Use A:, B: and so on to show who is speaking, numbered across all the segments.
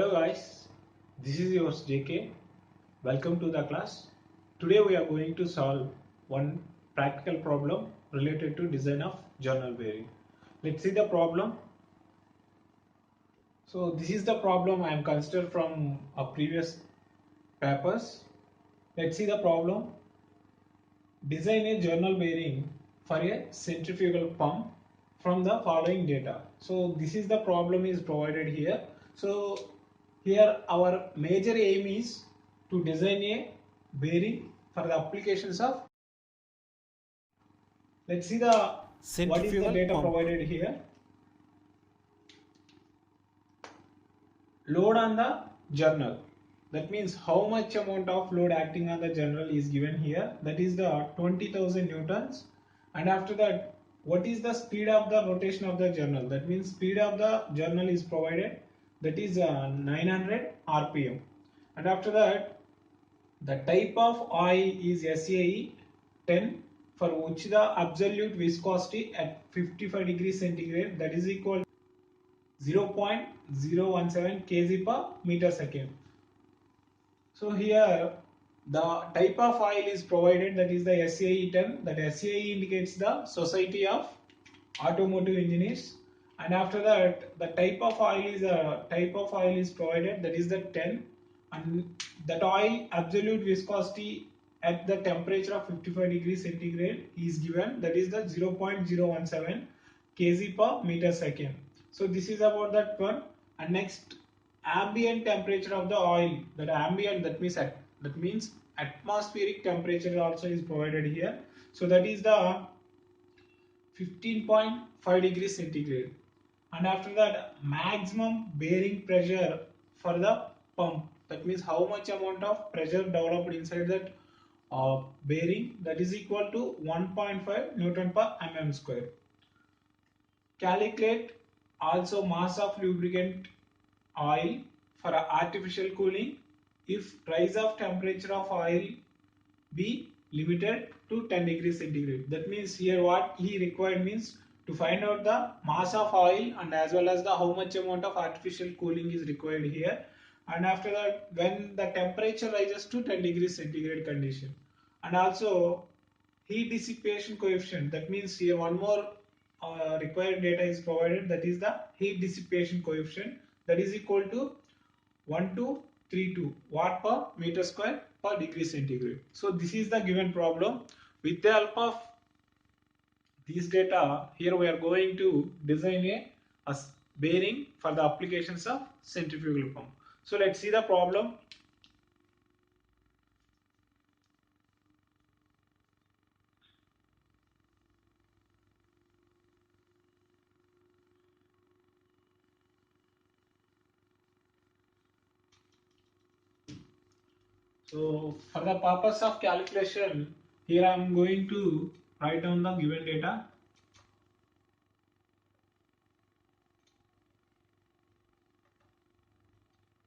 A: Hello guys, this is yours JK. Welcome to the class. Today we are going to solve one practical problem related to design of journal bearing. Let's see the problem. So this is the problem I am considered from a previous papers. Let's see the problem. Design a journal bearing for a centrifugal pump from the following data. So this is the problem is provided here. So here our major aim is to design a bearing for the applications of. Let's see the what is the
B: centrifugal
A: data
B: pump.
A: provided here. Load on the journal. That means how much amount of load acting on the journal is given here. That is the 20,000 newtons. And after that, what is the speed of the rotation of the journal? That means speed of the journal is provided. That is 900 RPM. And after that, the type of oil is SAE 10, for which the absolute viscosity at 55 degrees centigrade, that is equal to 0.017 kg per meter second. So here the type of oil is provided, that is the SAE 10. That SAE indicates the Society of Automotive Engineers. And after that, the type of oil is provided, that is the 10, and that oil absolute viscosity at the temperature of 55 degrees centigrade is given, that is the 0.017 kg per meter second. So this is about that one. And next, ambient temperature of the oil. That ambient, that means atmospheric temperature also is provided here. So that is the 15.5 degrees centigrade. And after that, maximum bearing pressure for the pump. That means how much amount of pressure developed inside that bearing, that is equal to 1.5 Newton per mm square. Calculate also mass of lubricant oil for artificial cooling if rise of temperature of oil be limited to 10 degrees centigrade. That means here what he required means to find out the mass of oil and as well as the how much amount of artificial cooling is required here. And after that, when the temperature rises to 10 degrees centigrade condition, and also heat dissipation coefficient, that means here one more required data is provided, that is the heat dissipation coefficient, that is equal to 1232 watt per meter square per degree centigrade. So this is the given problem. With the help of these data, here we are going to design a bearing for the applications of centrifugal pump. So let's see the problem. So for the purpose of calculation, here I am going to write down the given data.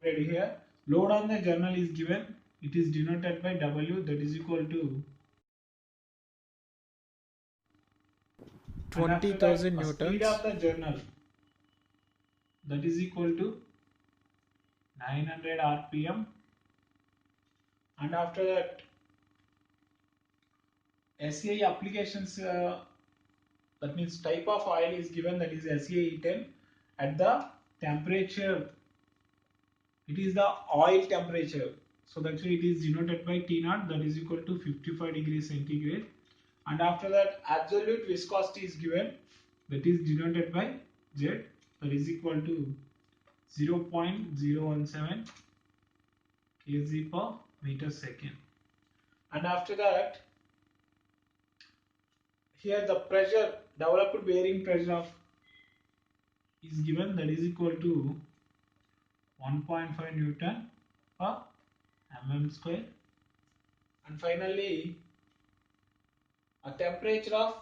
A: Ready here. Load on the journal is given. It is denoted by W, that is equal to
B: 20,000
A: speed
B: newtons.
A: of the journal, that is equal to 900 RPM. And after that, SAE applications, that means type of oil is given, that is SAE 10. At the temperature, it is the oil temperature, so that's why it is denoted by T0, that is equal to 55 degrees centigrade. And after that, absolute viscosity is given, that is denoted by Z, that is equal to 0.017 kg per meter second. And after that, here the pressure, developed bearing pressure of is given, that is equal to 1.5 Newton per mm square. And finally, a temperature of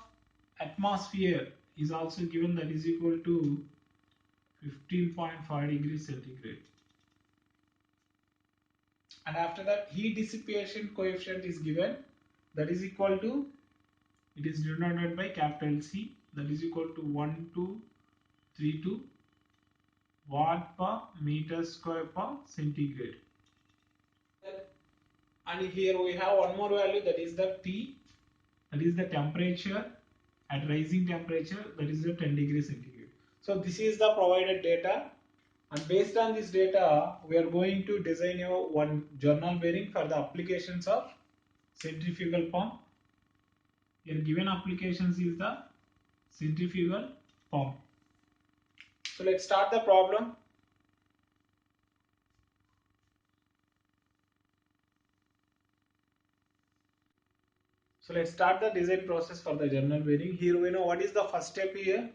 A: atmosphere is also given, that is equal to 15.5 degrees centigrade. And after that, heat dissipation coefficient is given, that is equal to, it is denoted by capital C, that is equal to 1232 watt per meter square per centigrade. And here we have one more value, that is the T, that is the temperature at rising temperature, that is the 10 degrees centigrade. So this is the provided data, and based on this data we are going to design one journal bearing for the applications of centrifugal pump. Here given applications is the centrifugal pump. So let's start the problem. So let's start the design process for the journal bearing. Here we know what is the first step here.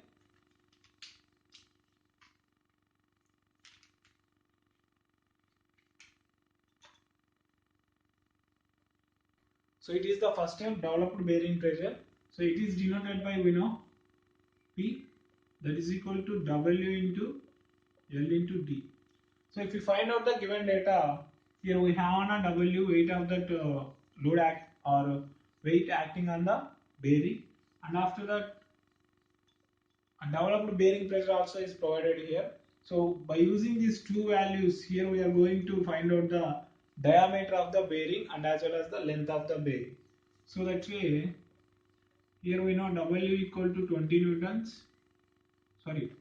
A: So it is the first step, developed bearing pressure. So it is denoted by, we know, P, that is equal to W into L into D. So if we find out the given data, here we have on a W, weight of that load act or weight acting on the bearing, and after that a developed bearing pressure also is provided here. So by using these two values, here we are going to find out the diameter of the bearing and as well as the length of the bearing. So that way, here we know W equal to 20 newtons, sorry,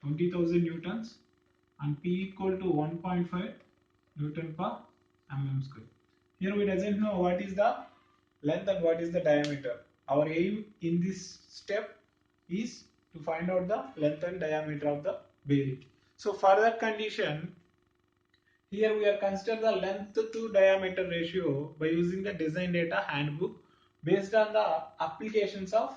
A: 20,000 newtons, and P equal to 1.5 Newton per mm square. Here we doesn't know what is the length and what is the diameter. Our aim in this step is to find out the length and diameter of the bearing. So for that condition, here we are consider the length to diameter ratio by using the design data handbook based on the applications of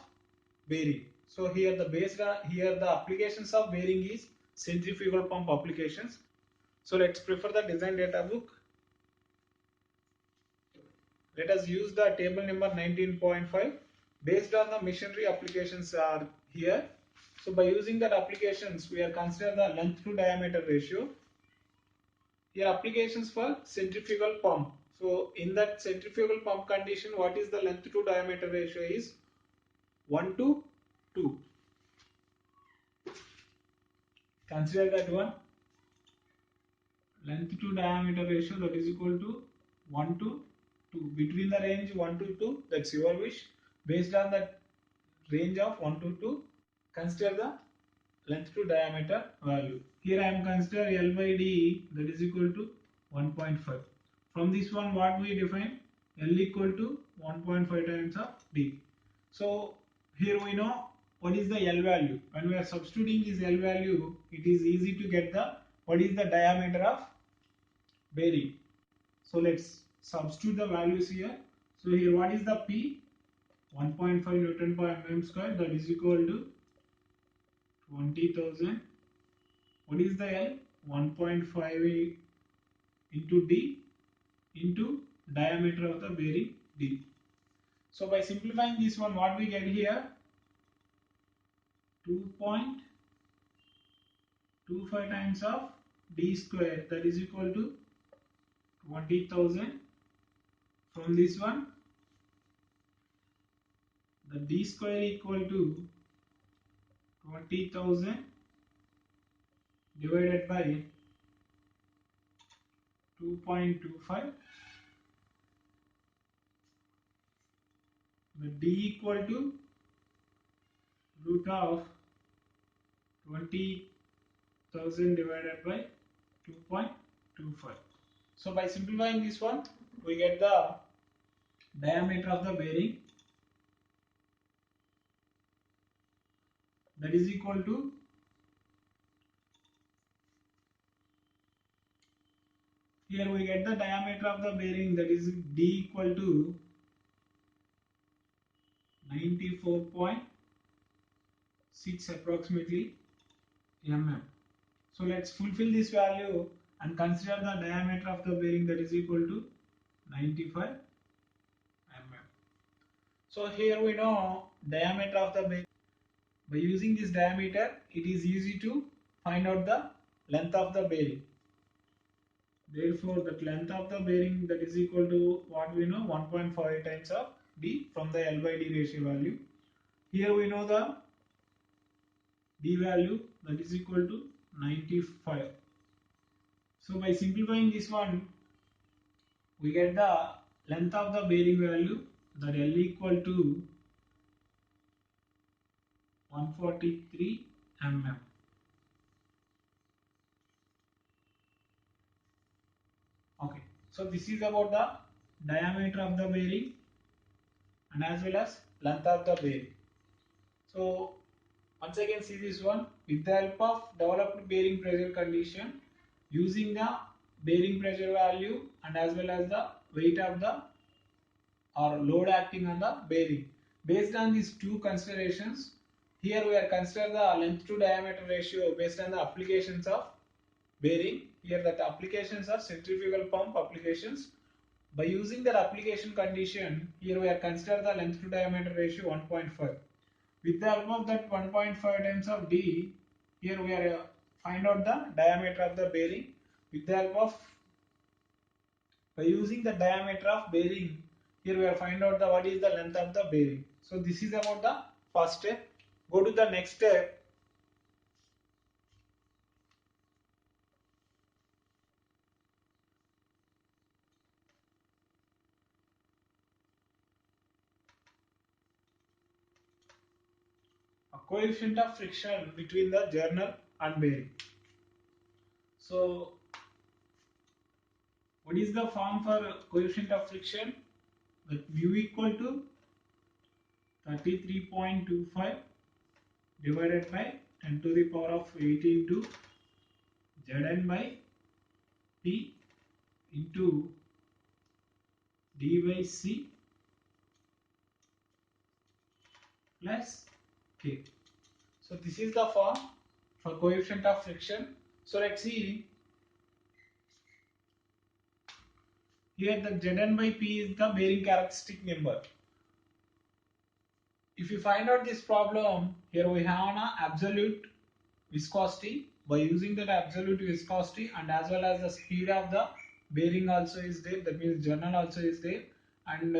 A: bearing. So here the applications of bearing is centrifugal pump applications. So let's prefer the design data book. Let us use the table number 19.5. Based on the machinery applications are here. So by using that applications, we are consider the length to diameter ratio. Here applications for centrifugal pump. So in that centrifugal pump condition, what is the length to diameter ratio is 1 to 2. Consider that one. Length to diameter ratio, that is equal to 1 to 2. Between the range 1 to 2, that's your wish. Based on that range of 1 to 2, consider the length to diameter value. Here I am consider L by D, that is equal to 1.5. From this one, what we define? L equal to 1.5 times of D. So here we know what is the L value. When we are substituting this L value, it is easy to get the what is the diameter of bearing. So let's substitute the values here. So here what is the P? 1.5 Newton per mm square, that is equal to 20,000. What is the L? 1.5 into D into diameter of the bearing D. So by simplifying this one, what we get here? 2.25 times of D square, that is equal to 20,000. From this one, the D square equal to 20,000 divided by 2.25. The D equal to root of 20,000 divided by 2.25. So by simplifying this one, we get the diameter of the bearing, that is equal to here we get the diameter of the bearing, that is D equal to 94.6 approximately mm. So let's fulfill this value and consider the diameter of the bearing, that is equal to 95 mm. So here we know diameter of the bearing. By using this diameter, it is easy to find out the length of the bearing. Therefore, the length of the bearing, that is equal to what we know, 1.5 times of D from the L by D ratio value. Here we know the D value that is equal to 95. So by simplifying this one, we get the length of the bearing value, that L equal to 143 mm. Okay, so this is about the diameter of the bearing and as well as length of the bearing. So once again see this one, with the help of developed bearing pressure condition, using the bearing pressure value and as well as the weight of the or load acting on the bearing. Based on these two considerations, here we are consider the length to diameter ratio based on the applications of bearing. Here that applications are centrifugal pump applications. By using that application condition, here we are consider the length to diameter ratio 1.5. With the help of that 1.5 times of D, here we are find out the diameter of the bearing. With the help of by using the diameter of bearing, here we are find out the what is the length of the bearing. So this is about the first step. Go to the next step. A coefficient of friction between the journal and bearing. So what is the form for coefficient of friction? That mu equal to 33.25 divided by 10 to the power of 8 into Zn by P into d by C plus K. So this is the form for coefficient of friction. So let's see here the Zn by P is the bearing characteristic number. If you find out this problem, here we have an absolute viscosity. By using that absolute viscosity and as well as the speed of the bearing also is there, that means journal also is there, and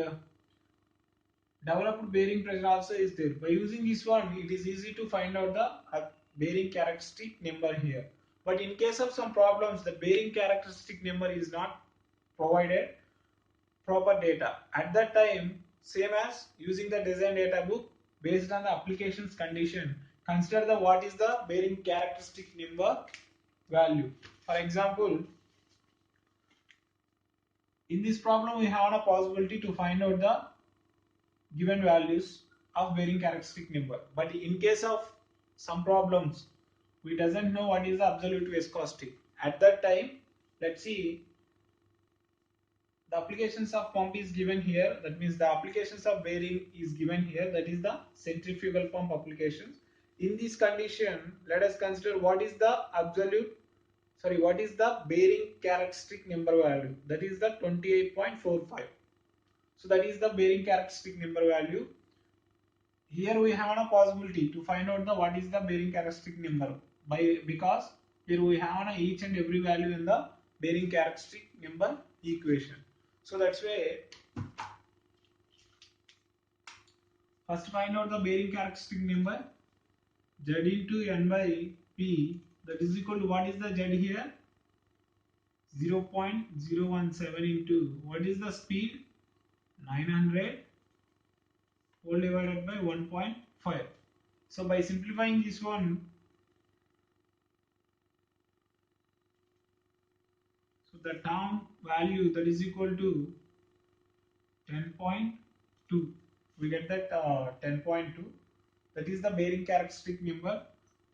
A: developed bearing pressure also is there. By using this one, it is easy to find out the bearing characteristic number here. But in case of some problems, the bearing characteristic number is not provided proper data. At that time, same as using the design data book, based on the applications condition, consider the what is the bearing characteristic number value. For example, in this problem we have a possibility to find out the given values of bearing characteristic number. But in case of some problems, we doesn't know what is the absolute viscosity. At that time, let's see, the applications of pump is given here. That means the applications of bearing is given here. That is the centrifugal pump applications. In this condition, let us consider what is the what is the bearing characteristic number value. That is the 28.45. So that is the bearing characteristic number value. Here we have a possibility to find out the what is the bearing characteristic number because here we have each and every value in the bearing characteristic number equation. So that's why first find out the bearing characteristic number Z into N by P, that is equal to what is the Z here, 0.017 into what is the speed, 900 whole divided by 1.5. So by simplifying this one, so the term value that is equal to 10.2. We get that 10.2. That is the bearing characteristic number.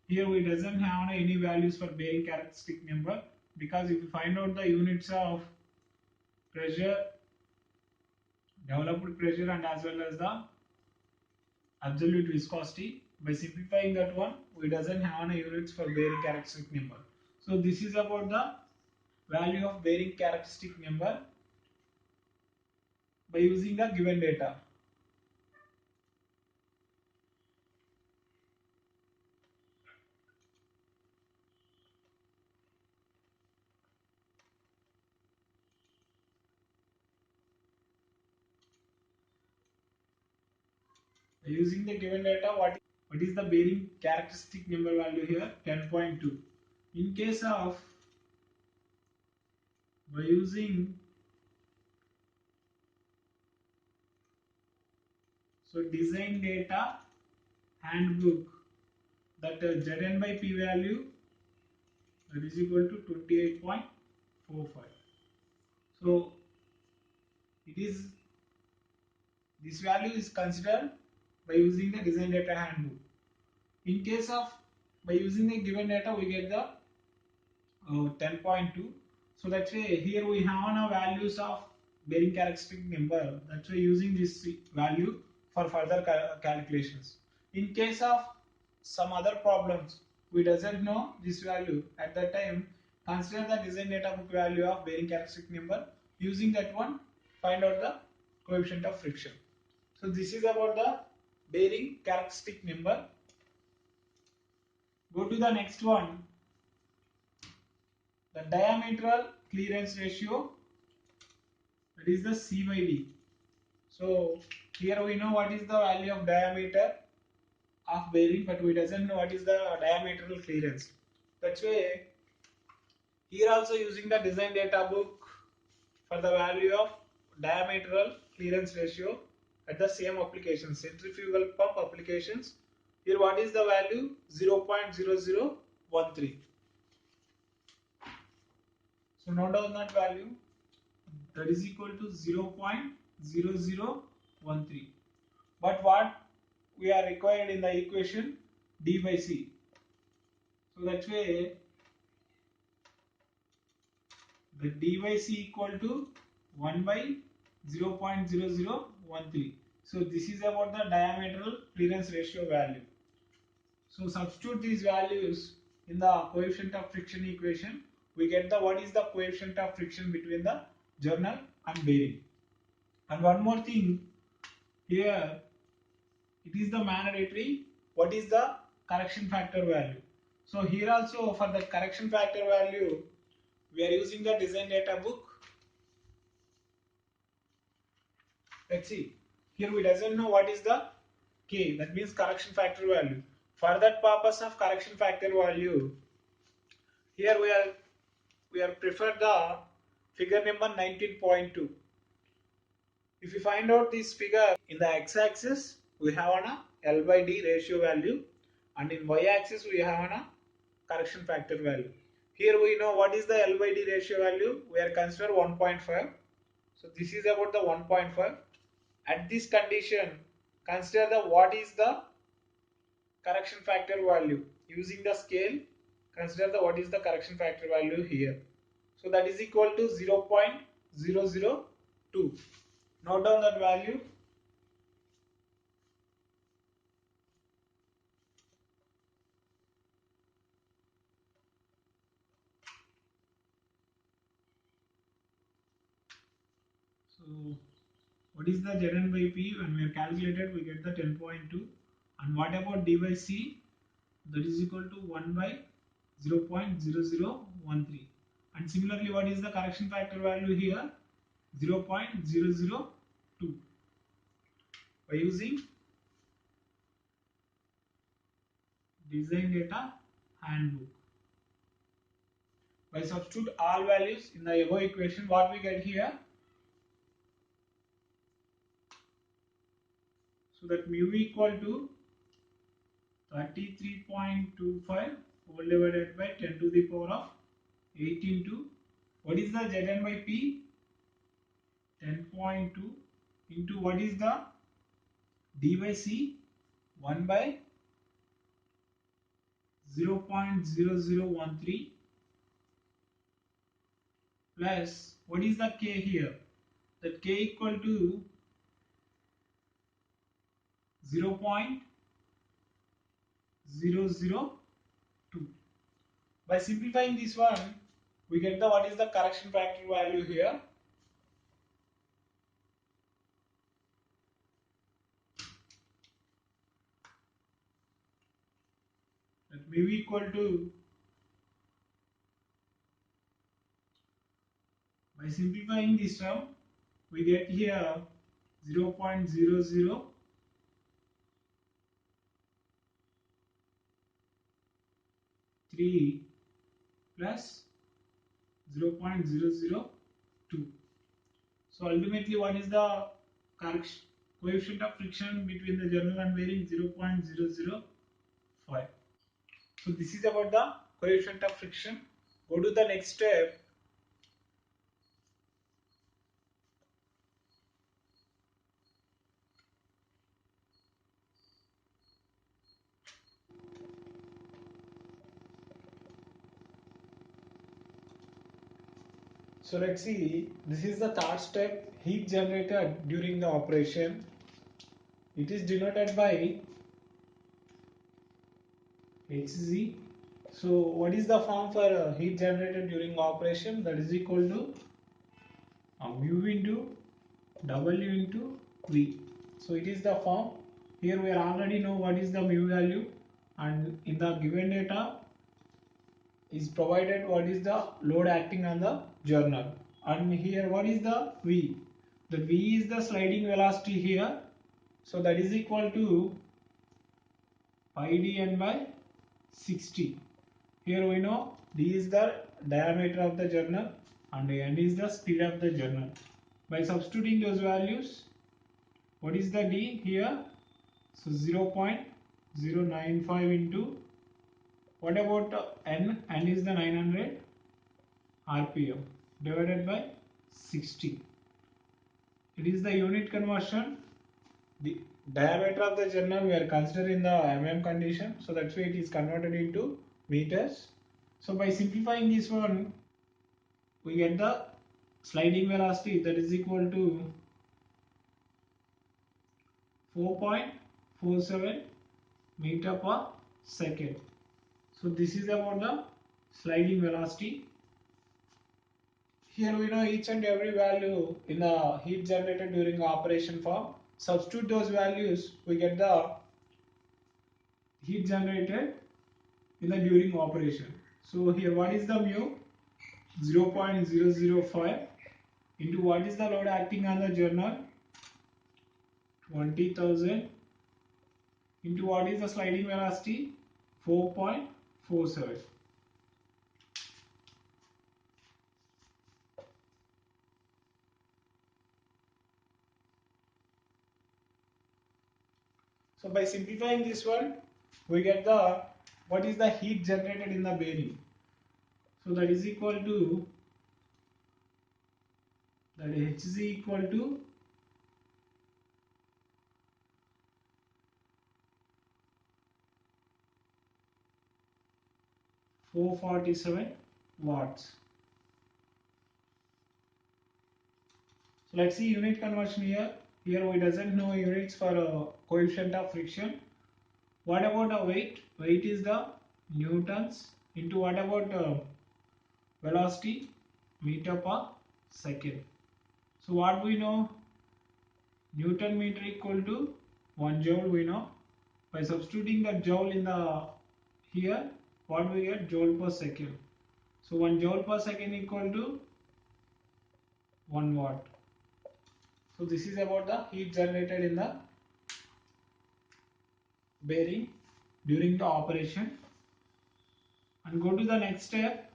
A: Here we doesn't have any values for bearing characteristic number, because if you find out the units of pressure, developed pressure and as well as the absolute viscosity, by simplifying that one, we doesn't have any units for bearing characteristic number. So this is about the value of bearing characteristic number by using the given data. By using the given data, what what is the bearing characteristic number value here? 10.2. In case of by using design data handbook, that Zn by P value that is equal to 28.45. So it is, this value is considered by using the design data handbook. In case of by using the given data, we get the 10.2. So that's why here we have now values of bearing characteristic number. That's why using this value for further calculations. In case of some other problems, we doesn't know this value at that time. Consider the design data book value of bearing characteristic number. Using that one, find out the coefficient of friction. So this is about the bearing characteristic number. Go to the next one. The diametral clearance ratio, that is the C by D. So here we know what is the value of diameter of bearing, but we doesn't know what is the diametral clearance. That's why here also using the design data book for the value of diametral clearance ratio at the same application, centrifugal pump applications. Here what is the value? 0.0013. So note down that value, that is equal to 0.0013. But what we are required in the equation? D by C. So that's why the D by C equal to 1 by 0.0013. So this is about the diametral clearance ratio value. So substitute these values in the coefficient of friction equation. We get the what is the coefficient of friction between the journal and bearing. And one more thing, here it is the mandatory what is the correction factor value. So here also for the correction factor value we are using the design data book. Let's see, here we doesn't know what is the K, that means correction factor value. For that purpose of correction factor value, here we are prefer the figure number 19.2. If you find out this figure, in the x-axis we have a L by D ratio value, and in y-axis we have a correction factor value. Here we know what is the L by D ratio value. We are consider 1.5. So this is about the 1.5. At this condition, consider the what is the correction factor value. Using the scale, consider the what is the correction factor value here. So that is equal to 0.002. Note down that value. So what is the Zn by P? When we are calculated, we get the 10.2. And what about D by C? That is equal to 1 by 0.0013. And similarly, what is the correction factor value here? 0.002. By using design data handbook. By substitute all values in the above equation, what we get here? So that mu equal to 33.25 whole divided by 10 to the power of 18 to, what is the Zn by P? 10.2 into what is the D by C? 1 by 0.0013 plus what is the K here? That K equal to 0.002. By simplifying this one, we get the what is the correction factor value here. That may be equal to, by simplifying this term, we get here 0.00 3 plus 0.002. So ultimately, what is the coefficient of friction between the journal and bearing? 0.005. So this is about the coefficient of friction. Go to the next step. So let's see, this is the third step, heat generated during the operation. It is denoted by Hg. So what is the form for heat generated during operation? That is equal to mu into W into V. So it is the form. Here we already know what is the mu value, and in the given data is provided what is the load acting on the journal, and here what is the V? The V is the sliding velocity here, so that is equal to pi dn by 60. Here we know d is the diameter of the journal and n is the speed of the journal. By substituting those values, what is the d here? So 0.095 into, what about n? N is the 900 rpm divided by 60. It is the unit conversion. The diameter of the journal we are considering the mm condition, so that's why it is converted into meters. So by simplifying this one, we get the sliding velocity, that is equal to 4.47 meter per second. So this is about the sliding velocity. Here we know each and every value in the heat generated during operation form. Substitute those values, we get the heat generated in the during operation. So here what is the mu? 0.005 into what is the load acting on the journal? 20,000 into what is the sliding velocity? 4.47. So by simplifying this one, we get the what is the heat generated in the bearing. So that is equal to, that Hg equal to 447 watts. So let's see unit conversion here. Here we doesn't know units for coefficient of friction. What about the weight? Weight is the newtons into what about velocity? Meter per second. So what we know? Newton meter equal to 1 joule we know. By substituting the joule in the here, what we get? Joule per second. So 1 joule per second equal to 1 watt. So this is about the heat generated in the bearing during the operation. And go to the next step.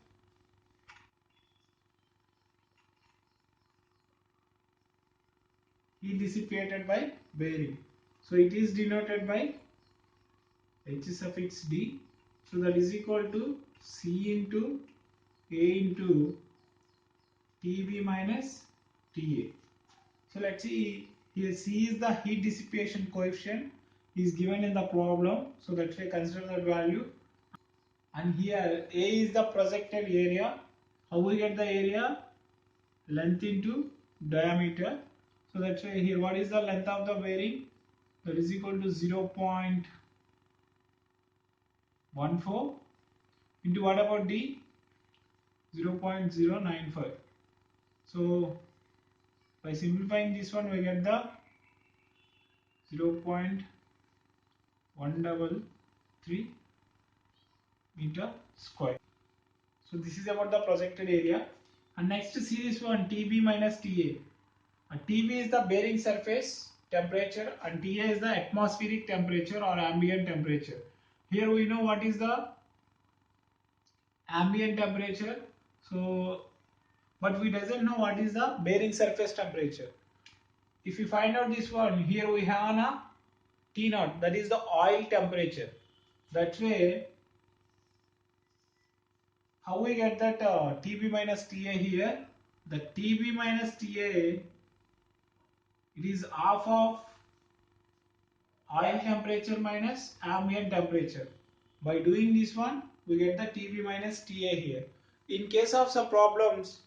A: Heat dissipated by bearing. So it is denoted by H suffix D. So that is equal to C into A into TB minus TA. So let's see, here C is the heat dissipation coefficient is given in the problem. So that's why consider that value. And here A is the projected area. How we get the area? Length into diameter. So that's why here what is the length of the bearing? That is equal to 0.14 into what about D? 0.095. So by simplifying this one, we get the 0.133 meter square. So this is about the projected area. And next see this one, TB minus TA. TB is the bearing surface temperature and TA is the atmospheric temperature or ambient temperature. Here we know what is the ambient temperature. So but we doesn't know what is the bearing surface temperature. If we find out this one, here we have a T naught, that is the oil temperature. That way, how we get that TB minus TA here? The TB minus TA, it is half of oil temperature minus ambient temperature. By doing this one, we get the TB minus TA here. In case of some problems,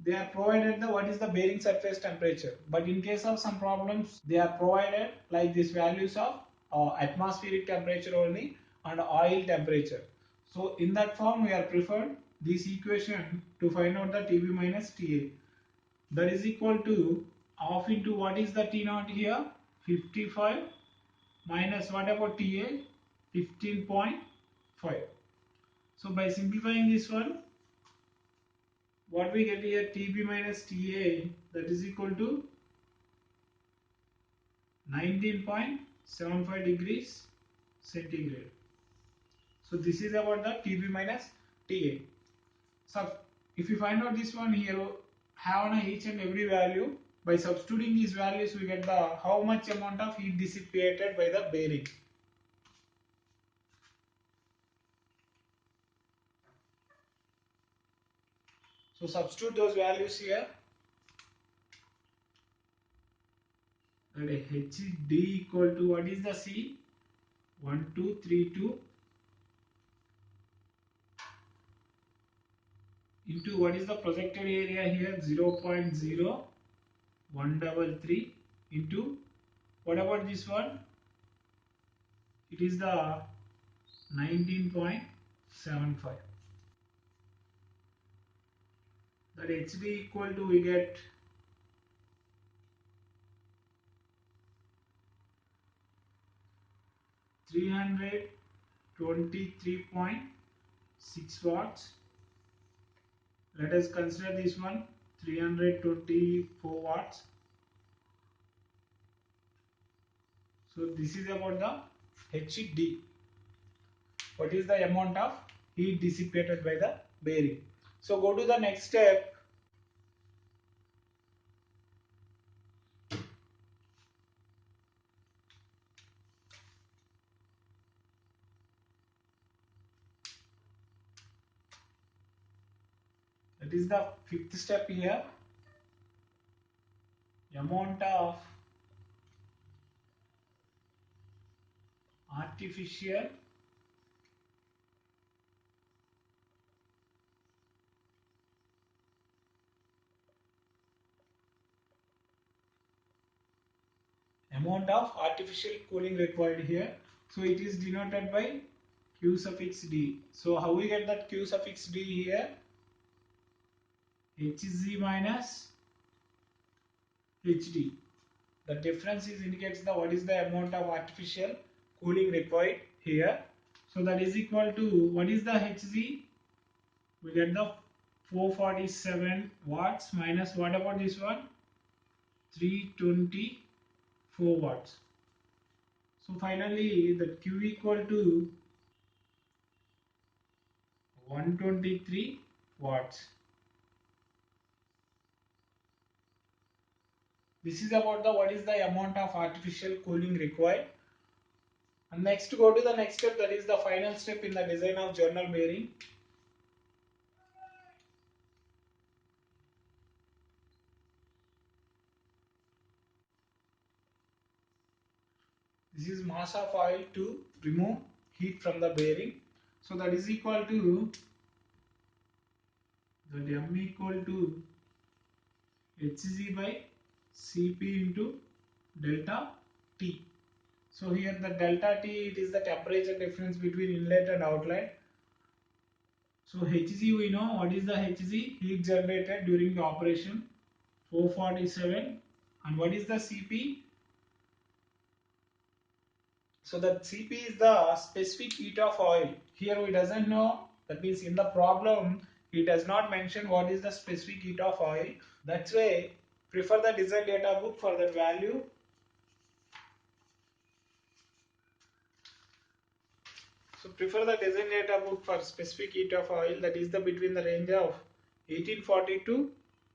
A: they are provided the what is the bearing surface temperature, but in case of some problems they are provided like these values of atmospheric temperature only and oil temperature. So in that form we are preferred this equation to find out the TB minus TA. That is equal to half into what is the T naught here, 55, minus what about TA, 15.5. So by simplifying this one, what we get here, TB minus TA, that is equal to 19.75 degrees centigrade. So this is about the TB minus TA. So if you find out this one here, have on each and every value. By substituting these values, we get the how much amount of heat dissipated by the bearing. So substitute those values here. And HD equal to what is the C? 1232 into what is the projected area here, 0.0133 into what about this one? It is the 19.75. That HD equal to we get 323.6 watts. Let us consider this one 324 watts. So this is about the HD. What is the amount of heat dissipated by the bearing? So go to the next step. That is the fifth step here. Amount of artificial cooling required here. So it is denoted by Q suffix D. So how we get that Q suffix D here? Hg minus Hd. The difference is indicates the what is the amount of artificial cooling required here. So that is equal to what is the Hg? We get the 447 watts minus what about this one? 324 watts. So finally the Q equal to 123 watts. This is about the what is the amount of artificial cooling required. And next go to the next step, that is the final step in the design of journal bearing. This is mass of oil to remove heat from the bearing. So that is equal to that M equal to Hg by Cp into delta T. So here the delta T, it is the temperature difference between inlet and outlet. So Hg we know what is the Hg, heat generated during the operation, 447, and what is the Cp? So the Cp is the specific heat of oil. Here we doesn't know, that means in the problem it does not mention what is the specific heat of oil. That's why prefer the design data book for that value. So So prefer the design data book for specific heat of oil, that is the between the range of 1840 to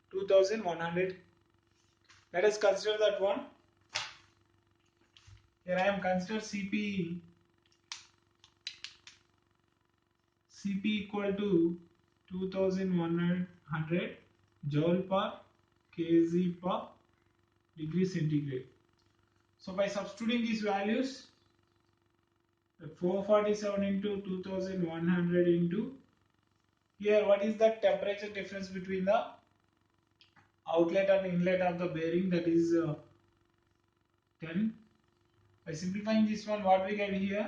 A: 2100. Let us consider that one. Here I am consider CP equal to 2100 joule per kg per degree centigrade. So by substituting these values, 447 into 2100 into here, what is the temperature difference between the outlet and inlet of the bearing, that is 10. By simplifying this one, what we get here,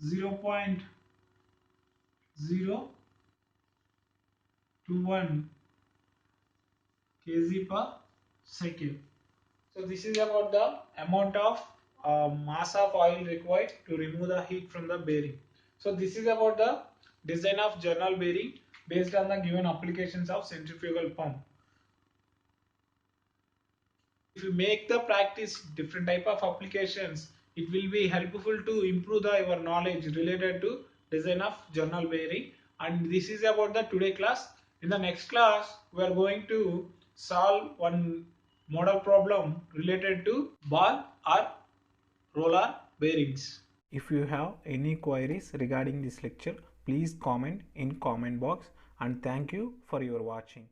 A: 0.021 kg per second. So this is about the amount of mass of oil required to remove the heat from the bearing. So this is about the design of journal bearing based on the given applications of centrifugal pump. If you make the practice different type of applications, it will be helpful to improve your knowledge related to design of journal bearing. And this is about the today class. In the next class, we are going to solve one model problem related to ball or roller bearings. If you have any queries regarding this lecture, please comment in comment box, and thank you for your watching.